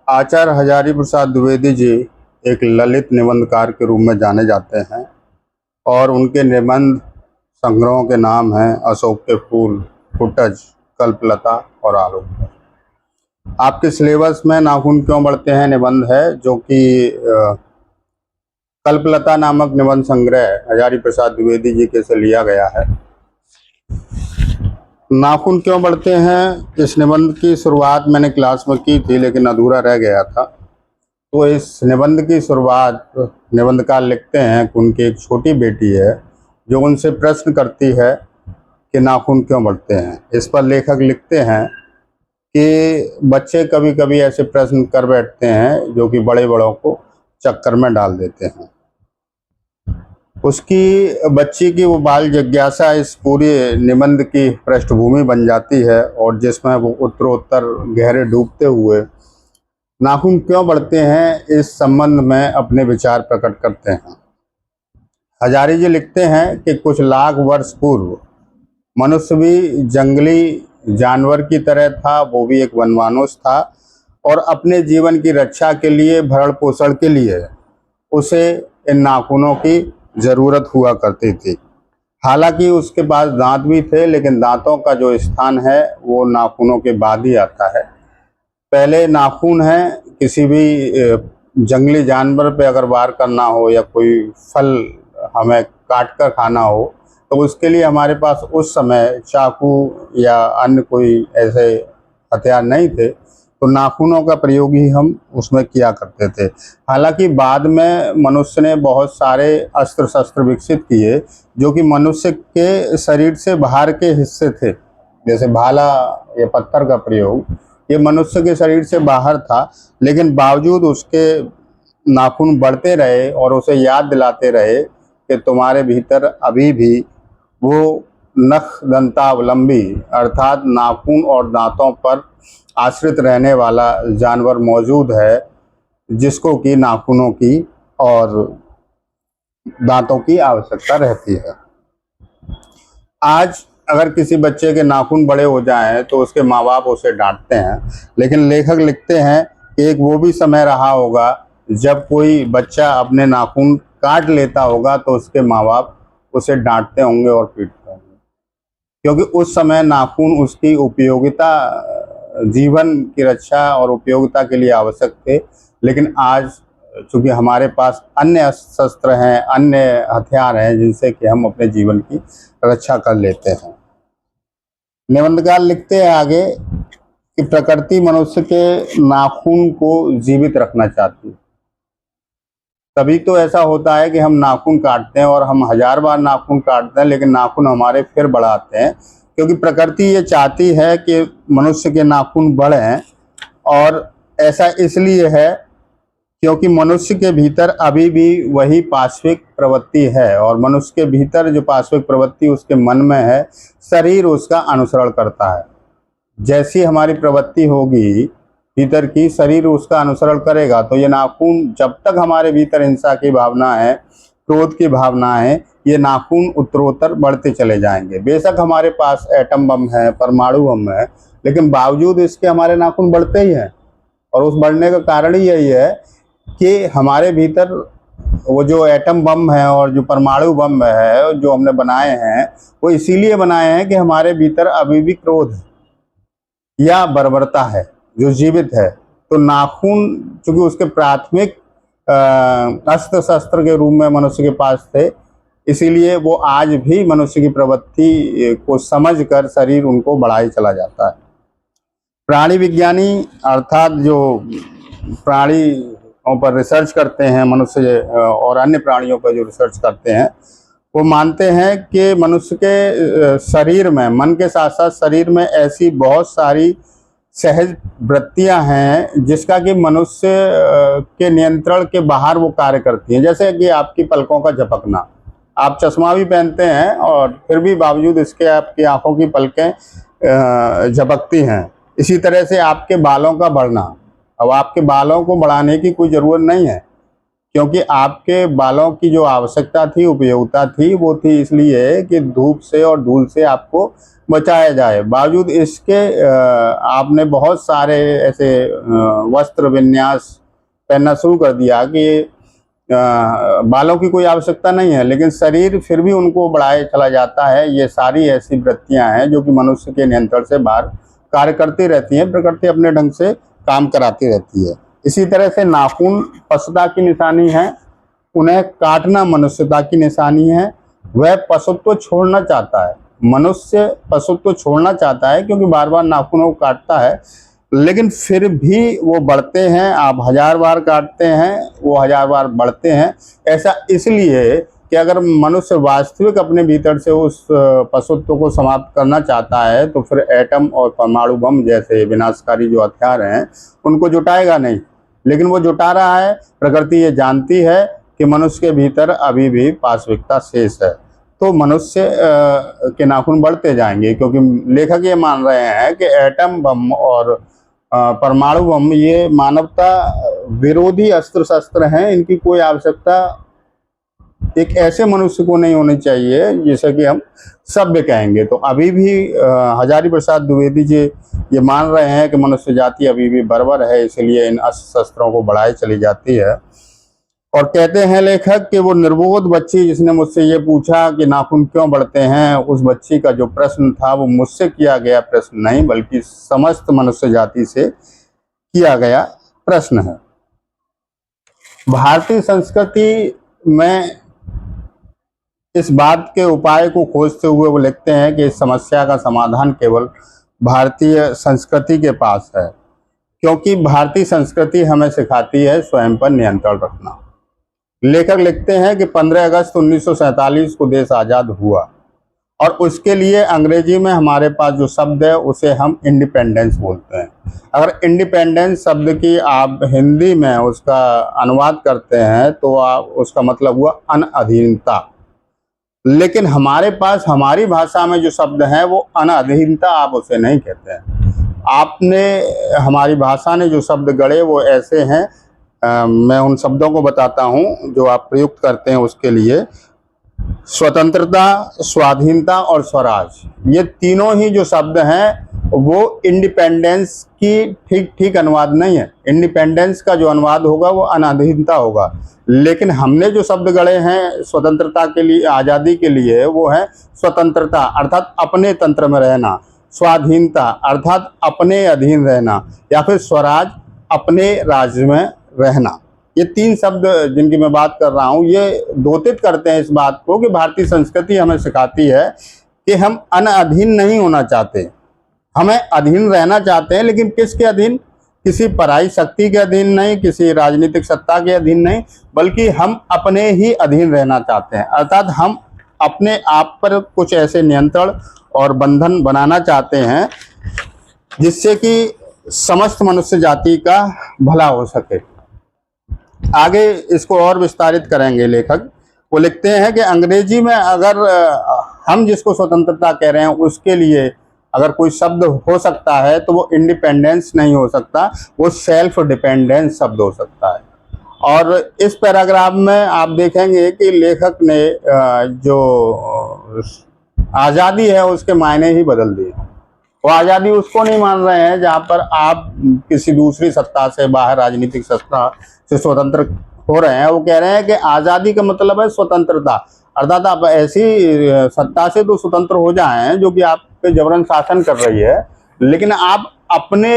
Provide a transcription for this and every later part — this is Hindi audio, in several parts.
आचार्य हजारी प्रसाद द्विवेदी जी एक ललित निबंधकार के रूप में जाने जाते हैं और उनके निबंध संग्रहों के नाम हैं अशोक के फूल, फुटज, कल्पलता और आलोक। आपके सिलेबस में नाखून क्यों बढ़ते हैं निबंध है, जो कि कल्पलता नामक निबंध संग्रह हजारी प्रसाद द्विवेदी जी के से लिया गया है। नाखून क्यों बढ़ते हैं, इस निबंध की शुरुआत मैंने क्लास में की थी लेकिन अधूरा रह गया था। तो इस निबंध की शुरुआत निबंधकार लिखते हैं कि उनकी एक छोटी बेटी है जो उनसे प्रश्न करती है कि नाखून क्यों बढ़ते हैं। इस पर लेखक लिखते हैं कि बच्चे कभी कभी ऐसे प्रश्न कर बैठते हैं जो कि बड़े बड़ों को चक्कर में डाल देते हैं। उसकी बच्ची की वो बाल जिज्ञासा इस पूरे निबंध की पृष्ठभूमि बन जाती है और जिसमें वो उत्तरोत्तर गहरे डूबते हुए नाखून क्यों बढ़ते हैं इस संबंध में अपने विचार प्रकट करते हैं। हजारी जी लिखते हैं कि कुछ लाख वर्ष पूर्व मनुष्य भी जंगली जानवर की तरह था, वो भी एक वनमानुष था और अपने जीवन की रक्षा के लिए, भरण पोषण के लिए उसे इन नाखूनों की ज़रूरत हुआ करती थी। हालांकि उसके पास दांत भी थे, लेकिन दांतों का जो स्थान है वो नाखूनों के बाद ही आता है। पहले नाखून है, किसी भी जंगली जानवर पे अगर वार करना हो या कोई फल हमें काट कर खाना हो तो उसके लिए हमारे पास उस समय चाकू या अन्य कोई ऐसे हथियार नहीं थे, तो नाखूनों का प्रयोग ही हम उसमें किया करते थे। हालांकि बाद में मनुष्य ने बहुत सारे अस्त्र शस्त्र विकसित किए जो कि मनुष्य के शरीर से बाहर के हिस्से थे, जैसे भाला या पत्थर का प्रयोग ये मनुष्य के शरीर से बाहर था, लेकिन बावजूद उसके नाखून बढ़ते रहे और उसे याद दिलाते रहे कि तुम्हारे भीतर अभी भी वो नख दंतावलंबी अर्थात नाखून और दांतों पर आश्रित रहने वाला जानवर मौजूद है, जिसको कि नाखूनों की और दांतों की आवश्यकता रहती है। आज अगर किसी बच्चे के नाखून बड़े हो जाएं तो उसके माँ बाप उसे डांटते हैं, लेकिन लेखक लिखते हैं कि एक वो भी समय रहा होगा जब कोई बच्चा अपने नाखून काट लेता होगा तो उसके माँ बाप उसे डांटते होंगे और पीटते होंगे, क्योंकि उस समय नाखून उसकी उपयोगिता, जीवन की रक्षा और उपयोगिता के लिए आवश्यक थे। लेकिन आज चूँकि हमारे पास अन्य शस्त्र हैं, अन्य हथियार हैं जिनसे कि हम अपने जीवन की रक्षा कर लेते हैं। निबंधकार लिखते हैं आगे कि प्रकृति मनुष्य के नाखून को जीवित रखना चाहती है। तभी तो ऐसा होता है कि हम नाखून काटते हैं और हम 1000 बार नाखून काटते हैं लेकिन नाखून हमारे फिर बढ़ाते हैं, क्योंकि प्रकृति ये चाहती है कि मनुष्य के नाखून बढ़ें। और ऐसा इसलिए है क्योंकि मनुष्य के भीतर अभी भी वही पाश्विक प्रवृत्ति है और मनुष्य के भीतर जो पाश्विक प्रवृत्ति उसके मन में है, शरीर उसका अनुसरण करता है। जैसी हमारी प्रवृत्ति होगी भीतर की, शरीर उसका अनुसरण करेगा। तो ये नाखून, जब तक हमारे भीतर हिंसा की भावना है, क्रोध की भावना है, ये नाखून उत्तरोत्तर बढ़ते चले जाएंगे। बेशक हमारे पास एटम बम है, परमाणु बम है, लेकिन बावजूद इसके हमारे नाखून बढ़ते ही हैं। और उस बढ़ने का कारण ही यही है कि हमारे भीतर वो जो एटम बम है और जो परमाणु बम है जो हमने बनाए हैं, वो इसीलिए बनाए हैं कि हमारे भीतर अभी भी क्रोध है या बर्बरता है जो जीवित है। तो नाखून चूंकि उसके प्राथमिक अस्त्र शस्त्र के रूप में मनुष्य के पास थे, इसीलिए वो आज भी मनुष्य की प्रवृत्ति को समझकर शरीर उनको बढ़ाई चला जाता है। प्राणी विज्ञानी अर्थात जो प्राणियों पर रिसर्च करते हैं, मनुष्य और अन्य प्राणियों पर जो रिसर्च करते हैं, वो मानते हैं कि मनुष्य के शरीर में, मन के साथ साथ शरीर में ऐसी बहुत सारी सहज वृत्तियां हैं जिसका कि मनुष्य के नियंत्रण के बाहर वो कार्य करती हैं। जैसे कि आपकी पलकों का झपकना, आप चश्मा भी पहनते हैं और फिर भी बावजूद इसके आपकी आंखों की पलकें झपकती हैं। इसी तरह से आपके बालों का बढ़ना, अब आपके बालों को बढ़ाने की कोई ज़रूरत नहीं है, क्योंकि आपके बालों की जो आवश्यकता थी, उपयोगिता थी, वो थी इसलिए कि धूप से और धूल से आपको बचाया जाए। बावजूद इसके आपने बहुत सारे ऐसे वस्त्र विन्यास पहनना शुरू कर दिया कि बालों की कोई आवश्यकता नहीं है, लेकिन शरीर फिर भी उनको बढ़ाए चला जाता है। ये सारी ऐसी वृत्तियां हैं जो कि मनुष्य के नियंत्रण से बाहर कार्य करती रहती हैं। प्रकृति अपने ढंग से काम कराती रहती है। इसी तरह से नाखून पशुता की निशानी है, उन्हें काटना मनुष्यता की निशानी है। वह पशुत्व छोड़ना चाहता है, मनुष्य पशुत्व छोड़ना चाहता है, क्योंकि बार बार नाखूनों को काटता है, लेकिन फिर भी वो बढ़ते हैं। आप 1000 बार काटते हैं, वो 1000 बार बढ़ते हैं। ऐसा इसलिए कि अगर मनुष्य वास्तविक अपने भीतर से उस पशुत्व को समाप्त करना चाहता है, तो फिर एटम और परमाणु बम जैसे विनाशकारी जो हथियार हैं उनको जुटाएगा नहीं। लेकिन वो जुटा रहा है। प्रकृति ये जानती है कि मनुष्य के भीतर अभी भी पाशविकता शेष है, तो मनुष्य के नाखून बढ़ते जाएंगे। क्योंकि लेखक ये मान रहे हैं कि एटम बम और परमाणु बम ये मानवता विरोधी अस्त्र शस्त्र हैं। इनकी कोई आवश्यकता एक ऐसे मनुष्य को नहीं होनी चाहिए जिसे कि हम सभ्य कहेंगे। तो अभी भी हजारी प्रसाद द्विवेदी जी ये मान रहे हैं कि मनुष्य जाति अभी भी बर्बर है, इसलिए इन अस्त्र शस्त्रों को बढ़ाई चली जाती है। और कहते हैं लेखक कि वो निर्बोध बच्ची जिसने मुझसे ये पूछा कि नाखून क्यों बढ़ते हैं, उस बच्ची का जो प्रश्न था वो मुझसे किया गया प्रश्न नहीं, बल्कि समस्त मनुष्य जाति से किया गया प्रश्न है। भारतीय संस्कृति में इस बात के उपाय को खोजते हुए वो लिखते हैं कि इस समस्या का समाधान केवल भारतीय संस्कृति के पास है, क्योंकि भारतीय संस्कृति हमें सिखाती है स्वयं पर नियंत्रण रखना। लेखक लिखते हैं कि 15 अगस्त 1947 को देश आज़ाद हुआ, और उसके लिए अंग्रेजी में हमारे पास जो शब्द है उसे हम इंडिपेंडेंस बोलते हैं। अगर इंडिपेंडेंस शब्द की आप हिंदी में उसका अनुवाद करते हैं तो उसका मतलब हुआ अनअधीनता। लेकिन हमारे पास हमारी भाषा में जो शब्द है वो अनअधीनता आप उसे नहीं कहते हैं। आपने हमारी भाषा ने जो शब्द गढ़े वो ऐसे हैं, मैं उन शब्दों को बताता हूं जो आप प्रयुक्त करते हैं उसके लिए। स्वतंत्रता, स्वाधीनता और स्वराज, ये तीनों ही जो शब्द हैं वो इंडिपेंडेंस की ठीक अनुवाद नहीं है। इंडिपेंडेंस का जो अनुवाद होगा वो अनाधीनता होगा। लेकिन हमने जो शब्द गढ़े हैं स्वतंत्रता के लिए, आज़ादी के लिए, वो है स्वतंत्रता अर्थात अपने तंत्र में रहना, स्वाधीनता अर्थात अपने अधीन रहना, या फिर स्वराज अपने राज्य में रहना। ये तीन शब्द जिनकी मैं बात कर रहा हूँ ये द्योतित करते हैं इस बात को कि भारतीय संस्कृति हमें सिखाती है कि हम अनअधीन नहीं होना चाहते, हमें अधीन रहना चाहते हैं। लेकिन किसके अधीन? किसी पराई शक्ति के अधीन नहीं, किसी राजनीतिक सत्ता के अधीन नहीं, बल्कि हम अपने ही अधीन रहना चाहते हैं। अर्थात हम अपने आप पर कुछ ऐसे नियंत्रण और बंधन बनाना चाहते हैं जिससे कि समस्त मनुष्य जाति का भला हो सके। आगे इसको और विस्तारित करेंगे लेखक। वो लिखते हैं कि अंग्रेजी में अगर हम जिसको स्वतंत्रता कह रहे हैं उसके लिए अगर कोई शब्द हो सकता है तो वो इंडिपेंडेंस नहीं हो सकता, वो सेल्फ डिपेंडेंस शब्द हो सकता है। और इस पैराग्राफ में आप देखेंगे कि लेखक ने जो आज़ादी है उसके मायने ही बदल दिए। वो आज़ादी उसको नहीं मान रहे हैं जहाँ पर आप किसी दूसरी सत्ता से, बाहर राजनीतिक सत्ता से स्वतंत्र हो रहे हैं। वो कह रहे हैं कि आज़ादी का मतलब है स्वतंत्रता, अर्थात आप ऐसी सत्ता से तो स्वतंत्र हो जाएं जो कि आप पे जबरन शासन कर रही है, लेकिन आप अपने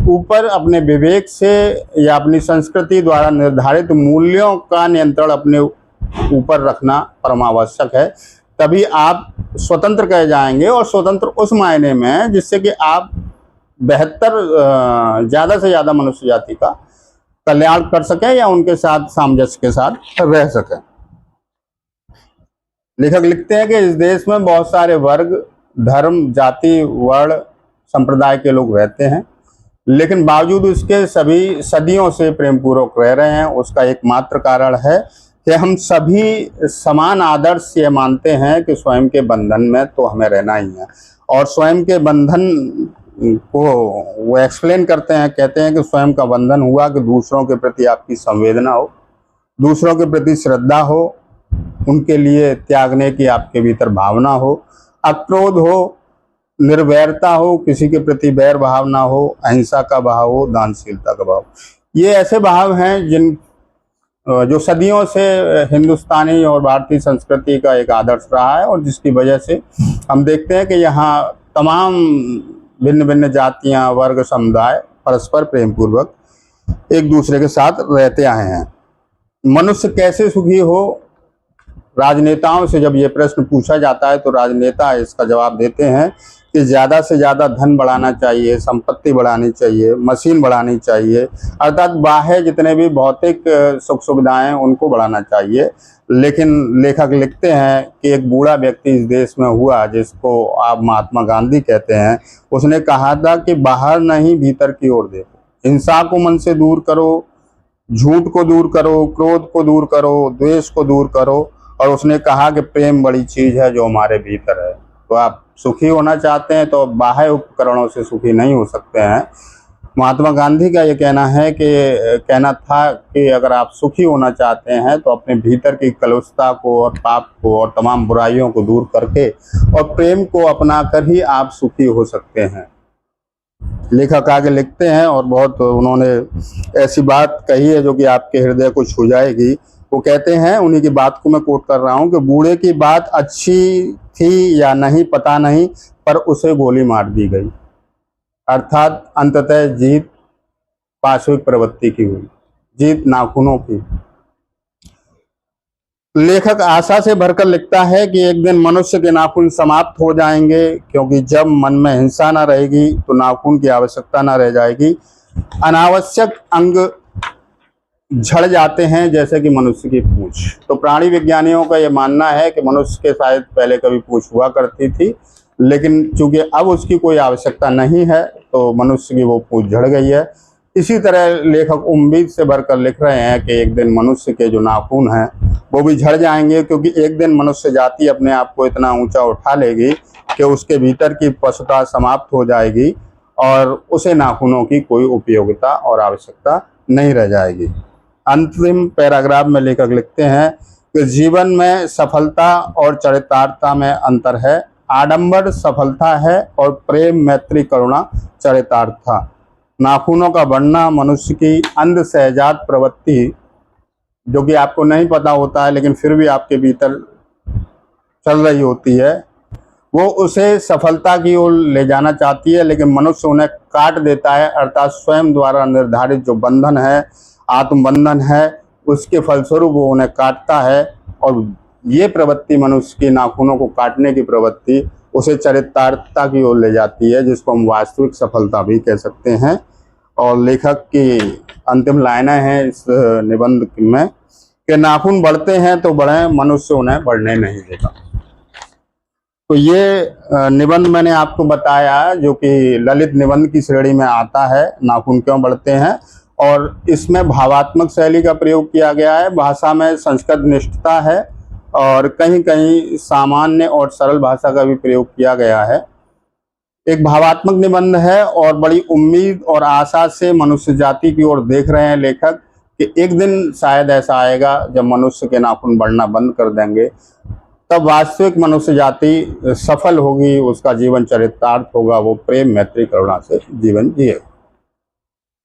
ऊपर अपने विवेक से या अपनी संस्कृति द्वारा निर्धारित मूल्यों का नियंत्रण अपने ऊपर रखना परमावश्यक है। तभी आप स्वतंत्र कहे जाएंगे, और स्वतंत्र उस मायने में जिससे कि आप बेहतर ज़्यादा से ज़्यादा मनुष्य जाति का कल्याण कर सकें या उनके साथ सामंजस्य के साथ रह सकें। लेखक लिखते हैं कि इस देश में बहुत सारे वर्ग, धर्म, जाति, वर्ण, संप्रदाय के लोग रहते हैं, लेकिन बावजूद उसके सभी सदियों से प्रेम पूर्वक रह रहे हैं। उसका एकमात्र कारण है कि हम सभी समान आदर्श ये मानते हैं कि स्वयं के बंधन में तो हमें रहना ही है। और स्वयं के बंधन को वो एक्सप्लेन करते हैं, कहते हैं कि स्वयं का बंधन हुआ कि दूसरों के प्रति आपकी संवेदना हो, दूसरों के प्रति श्रद्धा हो, उनके लिए त्यागने की आपके भीतर भावना हो, अक्रोध हो, निर्वैरता हो, किसी के प्रति बैर भाव ना हो, अहिंसा का भाव हो, दानशीलता का भाव। ये ऐसे भाव हैं जो सदियों से हिंदुस्तानी और भारतीय संस्कृति का एक आदर्श रहा है, और जिसकी वजह से हम देखते हैं कि यहाँ तमाम भिन्न भिन्न जातियाँ, वर्ग, समुदाय परस्पर प्रेम पूर्वक एक दूसरे के साथ रहते आए हैं। मनुष्य कैसे सुखी हो, राजनेताओं से जब ये प्रश्न पूछा जाता है तो राजनेता इसका जवाब देते हैं कि ज़्यादा से ज़्यादा धन बढ़ाना चाहिए, संपत्ति बढ़ानी चाहिए, मशीन बढ़ानी चाहिए, अर्थात बाह्य जितने भी भौतिक सुख सुविधाएं हैं उनको बढ़ाना चाहिए। लेकिन लेखक लिखते हैं कि एक बूढ़ा व्यक्ति इस देश में हुआ जिसको आप महात्मा गांधी कहते हैं, उसने कहा था कि बाहर नहीं भीतर की ओर देखो, हिंसा को मन से दूर करो, झूठ को दूर करो, क्रोध को दूर करो, द्वेष को दूर करो, और उसने कहा कि प्रेम बड़ी चीज है जो हमारे भीतर है। तो आप सुखी होना चाहते हैं तो बाह्य उपकरणों से सुखी नहीं हो सकते हैं। महात्मा गांधी का ये कहना था कि अगर आप सुखी होना चाहते हैं तो अपने भीतर की कलुषता को और पाप को और तमाम बुराइयों को दूर करके और प्रेम को अपना कर ही आप सुखी हो सकते हैं। लेखक आगे लिखते हैं, और बहुत उन्होंने ऐसी बात कही है जो कि आपके हृदय को छू जाएगी। वो कहते हैं, उन्हीं की बात को मैं कोट कर रहा हूँ, कि बूढ़े की बात अच्छी थी या नहीं पता नहीं, पर उसे गोली मार दी गई। अर्थात अंततः जीत पाशविक प्रवृत्ति की हुई, जीत नाखूनों की। लेखक आशा से भरकर लिखता है कि एक दिन मनुष्य के नाखून समाप्त हो जाएंगे, क्योंकि जब मन में हिंसा न रहेगी तो नाखून की आवश्यकता न रह जाएगी। अनावश्यक अंग झड़ जाते हैं, जैसे कि मनुष्य की पूंछ। तो प्राणी विज्ञानियों का यह मानना है कि मनुष्य के शायद पहले कभी पूंछ हुआ करती थी, लेकिन चूंकि अब उसकी कोई आवश्यकता नहीं है तो मनुष्य की वो पूंछ झड़ गई है। इसी तरह लेखक उम्मीद से भरकर लिख रहे हैं कि एक दिन मनुष्य के जो नाखून हैं वो भी झड़ जाएंगे, क्योंकि एक दिन मनुष्य जाति अपने आप को इतना ऊंचा उठा लेगी कि उसके भीतर की पशुता समाप्त हो जाएगी और उसे नाखूनों की कोई उपयोगिता और आवश्यकता नहीं रह जाएगी। अंतिम पैराग्राफ में लेखक लिखते हैं कि जीवन में सफलता और चरितार्थता में अंतर है। आडंबर सफलता है और प्रेम, मैत्री, करुणा चरितार्थ। नाखूनों का बढ़ना मनुष्य की अंध सहजात प्रवृत्ति, जो कि आपको नहीं पता होता है लेकिन फिर भी आपके भीतर चल रही होती है, वो उसे सफलता की ओर ले जाना चाहती है, लेकिन मनुष्य उन्हें काट देता है। अर्थात स्वयं द्वारा निर्धारित जो बंधन है, आत्मबंधन है, उसके फलस्वरूप वो उन्हें काटता है, और ये प्रवृत्ति मनुष्य की नाखूनों को काटने की प्रवृत्ति उसे चरितार्थता की ओर ले जाती है, जिसको हम वास्तविक सफलता भी कह सकते हैं। और लेखक की अंतिम लाइनें हैं इस निबंध में कि नाखून बढ़ते हैं तो बढ़े, मनुष्य उन्हें बढ़ने नहीं देगा। तो ये निबंध मैंने आपको बताया जो कि ललित निबंध की श्रेणी में आता है, नाखून क्यों बढ़ते हैं। और इसमें भावात्मक शैली का प्रयोग किया गया है, भाषा में संस्कृत निष्ठता है, और कहीं कहीं सामान्य और सरल भाषा का भी प्रयोग किया गया है। एक भावात्मक निबंध है और बड़ी उम्मीद और आशा से मनुष्य जाति की ओर देख रहे हैं लेखक कि एक दिन शायद ऐसा आएगा जब मनुष्य के नाखून बढ़ना बंद कर देंगे, तब वास्तविक मनुष्य जाति सफल होगी, उसका जीवन चरितार्थ होगा, वो प्रेम, मैत्री, करुणा से जीवन जिए।